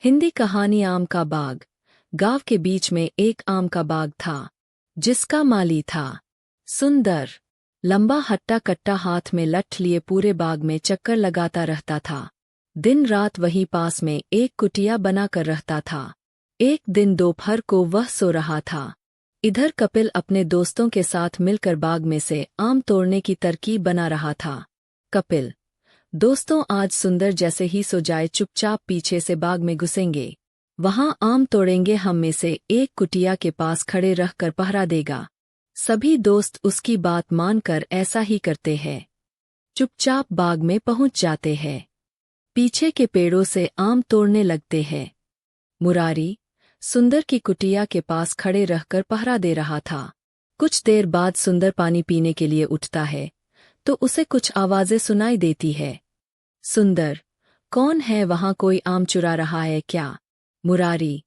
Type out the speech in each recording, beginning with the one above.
हिंदी कहानी आम का बाग। गांव के बीच में एक आम का बाग था, जिसका माली था सुंदर। लंबा हट्टा कट्टा हाथ में लठ लिए पूरे बाग में चक्कर लगाता रहता था। दिन रात वहीं पास में एक कुटिया बनाकर रहता था। एक दिन दोपहर को वह सो रहा था। इधर कपिल अपने दोस्तों के साथ मिलकर बाग में से आम तोड़ने की तरकीब बना रहा था। कपिल, दोस्तों, आज सुंदर जैसे ही सो जाए चुपचाप पीछे से बाग में घुसेंगे, वहां आम तोड़ेंगे, हम में से एक कुटिया के पास खड़े रहकर पहरा देगा। सभी दोस्त उसकी बात मानकर ऐसा ही करते हैं। चुपचाप बाग में पहुंच जाते हैं। पीछे के पेड़ों से आम तोड़ने लगते हैं। मुरारी सुंदर की कुटिया के पास खड़े रहकर पहरा दे रहा था। कुछ देर बाद सुंदर पानी पीने के लिए उठता है तो उसे कुछ आवाजें सुनाई देती है। सुंदर, कौन है वहां, कोई आम चुरा रहा है क्या? मुरारी,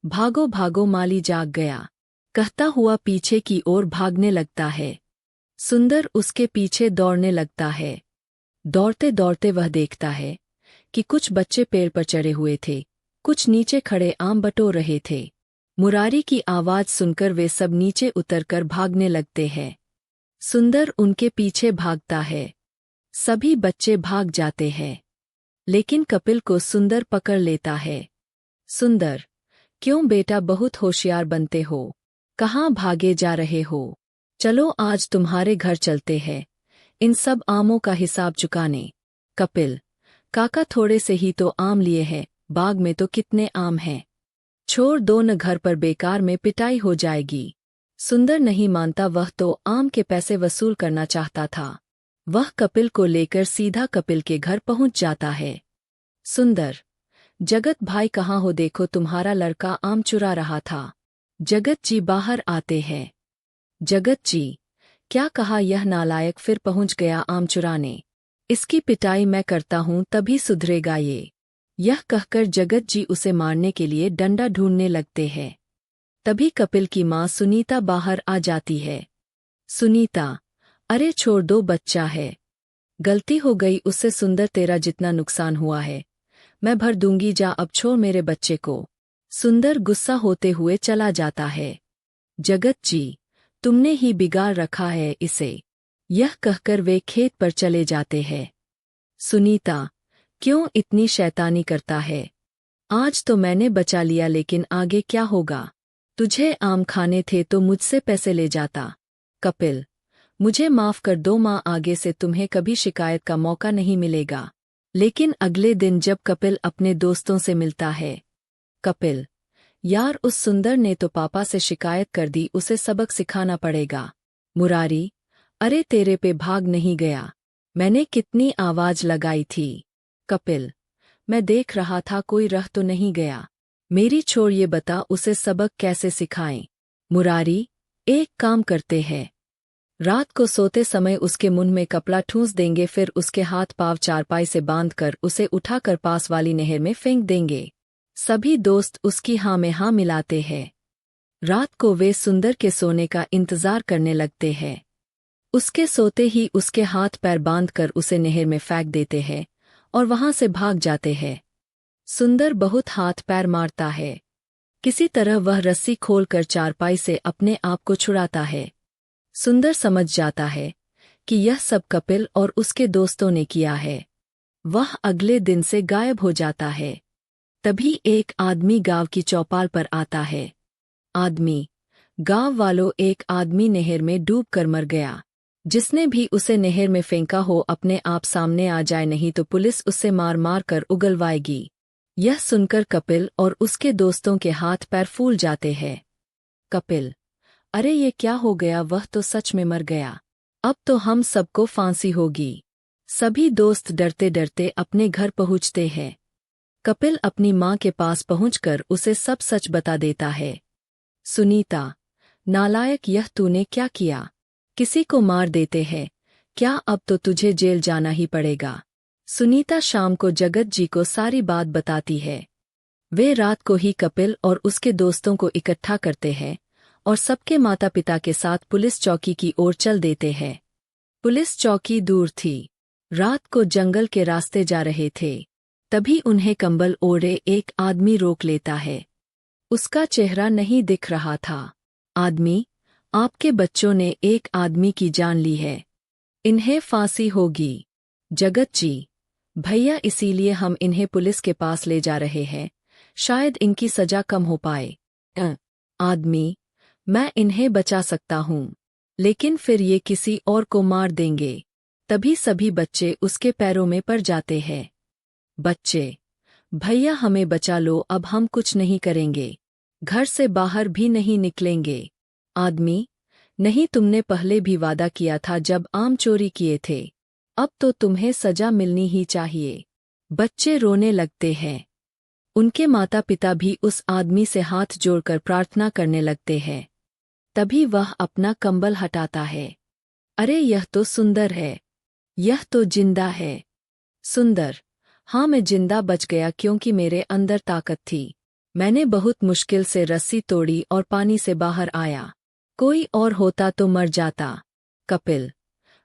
भागो भागो, माली जाग गया, कहता हुआ पीछे की ओर भागने लगता है। सुंदर उसके पीछे दौड़ने लगता है। दौड़ते दौड़ते वह देखता है कि कुछ बच्चे पेड़ पर चढ़े हुए थे, कुछ नीचे खड़े आम बटोर रहे थे। मुरारी की आवाज सुनकर वे सब नीचे उतरकर भागने लगते हैं। सुंदर उनके पीछे भागता है। सभी बच्चे भाग जाते हैं, लेकिन कपिल को सुंदर पकड़ लेता है। सुंदर, क्यों बेटा, बहुत होशियार बनते हो, कहाँ भागे जा रहे हो? चलो आज तुम्हारे घर चलते हैं, इन सब आमों का हिसाब चुकाने। कपिल, काका, थोड़े से ही तो आम लिए हैं, बाग में तो कितने आम हैं, छोड़ दो न, घर पर बेकार में पिटाई हो जाएगी। सुंदर नहीं मानता, वह तो आम के पैसे वसूल करना चाहता था। वह कपिल को लेकर सीधा कपिल के घर पहुंच जाता है। सुंदर, जगत भाई कहाँ हो, देखो तुम्हारा लड़का आम चुरा रहा था। जगत जी बाहर आते हैं। जगत जी, क्या कहा यह नालायक, फिर पहुंच गया आम चुराने, इसकी पिटाई मैं करता हूं तभी सुधरेगा ये। यह कहकर जगत जी उसे मारने के लिए डंडा ढूंढने लगते हैं। तभी कपिल की माँ सुनीता बाहर आ जाती है। सुनीता, अरे छोड़ दो, बच्चा है, गलती हो गई उससे। सुंदर, तेरा जितना नुकसान हुआ है मैं भर दूंगी, जा अब छोड़ मेरे बच्चे को। सुंदर गुस्सा होते हुए चला जाता है। जगत जी, तुमने ही बिगाड़ रखा है इसे, यह कहकर वे खेत पर चले जाते हैं। सुनीता, क्यों इतनी शैतानी करता है? आज तो मैंने बचा लिया, लेकिन आगे क्या होगा? तुझे आम खाने थे तो मुझसे पैसे ले जाता। कपिल, मुझे माफ कर दो माँ, आगे से तुम्हें कभी शिकायत का मौका नहीं मिलेगा। लेकिन अगले दिन जब कपिल अपने दोस्तों से मिलता है, कपिल, यार उस सुंदर ने तो पापा से शिकायत कर दी, उसे सबक सिखाना पड़ेगा। मुरारी, अरे तेरे पे भाग नहीं गया, मैंने कितनी आवाज लगाई थी। कपिल, मैं देख रहा था, कोई रह तो नहीं गया, मेरी छोड़, ये बता उसे सबक कैसे सिखाएं। मुरारी, एक काम करते हैं, रात को सोते समय उसके मुंह में कपड़ा ठूंस देंगे, फिर उसके हाथ पांव चारपाई से बांधकर उसे उठाकर पास वाली नहर में फेंक देंगे। सभी दोस्त उसकी हाँ में हाँ मिलाते हैं। रात को वे सुंदर के सोने का इंतजार करने लगते हैं। उसके सोते ही उसके हाथ पैर बांधकर उसे नहर में फेंक देते हैं और वहां से भाग जाते हैं। सुंदर बहुत हाथ पैर मारता है, किसी तरह वह रस्सी खोलकर चारपाई से अपने आप को छुड़ाता है। सुंदर समझ जाता है कि यह सब कपिल और उसके दोस्तों ने किया है। वह अगले दिन से गायब हो जाता है। तभी एक आदमी गांव की चौपाल पर आता है। आदमी, गांव वालों, एक आदमी नहर में डूबकर मर गया। जिसने भी उसे नहर में फेंका हो अपने आप सामने आ जाए, नहीं तो पुलिस उसे मार मार कर उगलवाएगी। यह सुनकर कपिल और उसके दोस्तों के हाथ पैर फूल जाते हैं। कपिल, अरे ये क्या हो गया, वह तो सच में मर गया, अब तो हम सबको फांसी होगी। सभी दोस्त डरते डरते अपने घर पहुंचते हैं। कपिल अपनी माँ के पास पहुंचकर उसे सब सच बता देता है। सुनीता, नालायक, यह तूने क्या किया? किसी को मार देते हैं क्या? अब तो तुझे जेल जाना ही पड़ेगा। सुनीता शाम को जगत जी को सारी बात बताती है। वे रात को ही कपिल और उसके दोस्तों को इकट्ठा करते हैं और सबके माता पिता के साथ पुलिस चौकी की ओर चल देते हैं। पुलिस चौकी दूर थी। रात को जंगल के रास्ते जा रहे थे। तभी उन्हें कंबल ओढ़े एक आदमी रोक लेता है। उसका चेहरा नहीं दिख रहा था। आदमी, आपके बच्चों ने एक आदमी की जान ली है। इन्हें फांसी होगी। जगत जी, भैया इसीलिए हम इन्हें पुलिस के पास ले जा रहे हैं, शायद इनकी सजा कम हो पाए। आदमी, मैं इन्हें बचा सकता हूँ, लेकिन फिर ये किसी और को मार देंगे। तभी सभी बच्चे उसके पैरों में पड़ जाते हैं। बच्चे, भैया हमें बचा लो, अब हम कुछ नहीं करेंगे, घर से बाहर भी नहीं निकलेंगे। आदमी, नहीं, तुमने पहले भी वादा किया था जब आम चोरी किए थे, अब तो तुम्हें सजा मिलनी ही चाहिए। बच्चे रोने लगते हैं। उनके माता पिता भी उस आदमी से हाथ जोड़कर प्रार्थना करने लगते हैं। तभी वह अपना कंबल हटाता है। अरे यह तो सुंदर है, यह तो जिंदा है। सुंदर, हाँ मैं जिंदा बच गया क्योंकि मेरे अंदर ताकत थी। मैंने बहुत मुश्किल से रस्सी तोड़ी और पानी से बाहर आया। कोई और होता तो मर जाता। कपिल,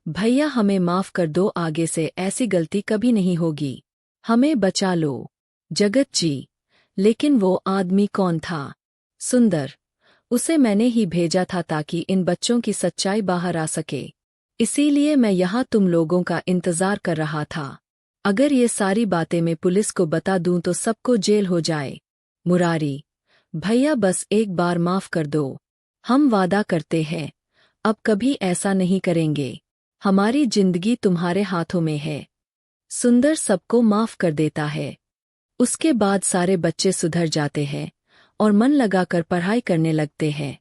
भैया हमें माफ कर दो, आगे से ऐसी गलती कभी नहीं होगी, हमें बचा लो। जगत जी, लेकिन वो आदमी कौन था? सुंदर, उसे मैंने ही भेजा था ताकि इन बच्चों की सच्चाई बाहर आ सके, इसीलिए मैं यहाँ तुम लोगों का इंतजार कर रहा था। अगर ये सारी बातें मैं पुलिस को बता दूं तो सबको जेल हो जाए। मुरारी, भैया बस एक बार माफ कर दो, हम वादा करते हैं अब कभी ऐसा नहीं करेंगे। हमारी जिंदगी तुम्हारे हाथों में है। सुंदर सबको माफ कर देता है। उसके बाद सारे बच्चे सुधर जाते हैं और मन लगाकर पढ़ाई करने लगते हैं।